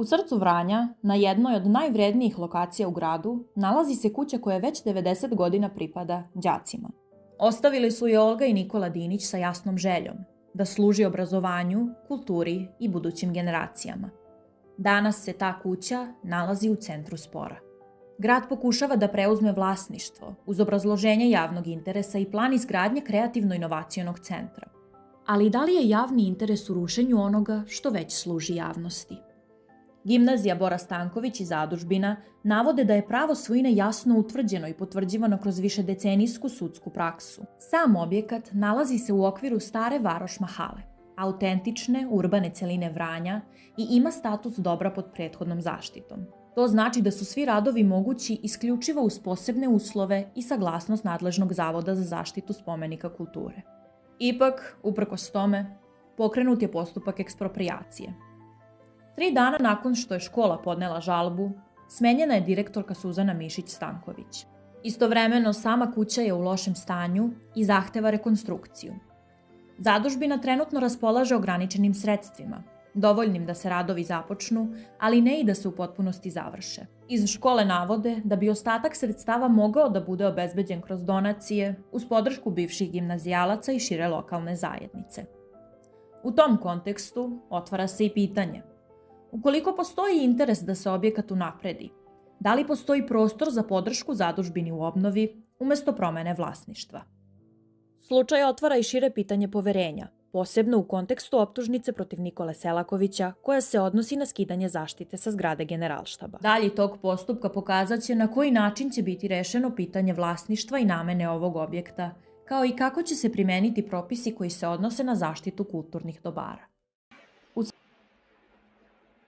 U srcu Vranja, na jednoj od najvrednijih lokacija u gradu, nalazi se kuća koja već 90 godina pripada đacima. Ostavili su je Olga i Nikola Dinić sa jasnom željom da služi obrazovanju, kulturi i budućim generacijama. Danas se ta kuća nalazi u centru spora. Grad pokušava da preuzme vlasništvo uz obrazloženje javnog interesa i plan izgradnje kreativno-inovacionog centra. Ali da li je javni interes u rušenju onoga što već služi javnosti? Gimnazija Bora Stanković i zadužbina navode da je pravo svojine jasno utvrđeno i potvrđivano kroz višedecenijsku sudsku praksu. Sam objekat nalazi se u okviru stare varoš mahale, autentične urbane celine Vranja i ima status dobra pod prethodnom zaštitom. To znači da su svi radovi mogući isključivo uz posebne uslove i saglasnost nadležnog Zavoda za zaštitu spomenika kulture. Ipak, uprkos tome, pokrenut je postupak eksproprijacije. 3 dana nakon što je škola podnela žalbu, smenjena je direktorka Suzana Mišić-Stanković. Istovremeno, sama kuća je u lošem stanju i zahteva rekonstrukciju. Zadužbina trenutno raspolaže ograničenim sredstvima, dovoljnim da se radovi započnu, ali ne i da se u potpunosti završe. Iz škole navode da bi ostatak sredstava mogao da bude obezbeđen kroz donacije, uz podršku bivših gimnazijalaca i šire lokalne zajednice. U tom kontekstu otvara se i pitanje: ukoliko postoji interes da se objekat unapredi, da li postoji prostor za podršku zadužbini u obnovi umesto promene vlasništva? Slučaj otvara i šire pitanje poverenja, posebno u kontekstu optužnice protiv Nikole Selakovića koja se odnosi na skidanje zaštite sa zgrade Generalštaba. Dalji tok postupka pokazat će na koji način će biti rešeno pitanje vlasništva i namene ovog objekta, kao i kako će se primeniti propisi koji se odnose na zaštitu kulturnih dobara.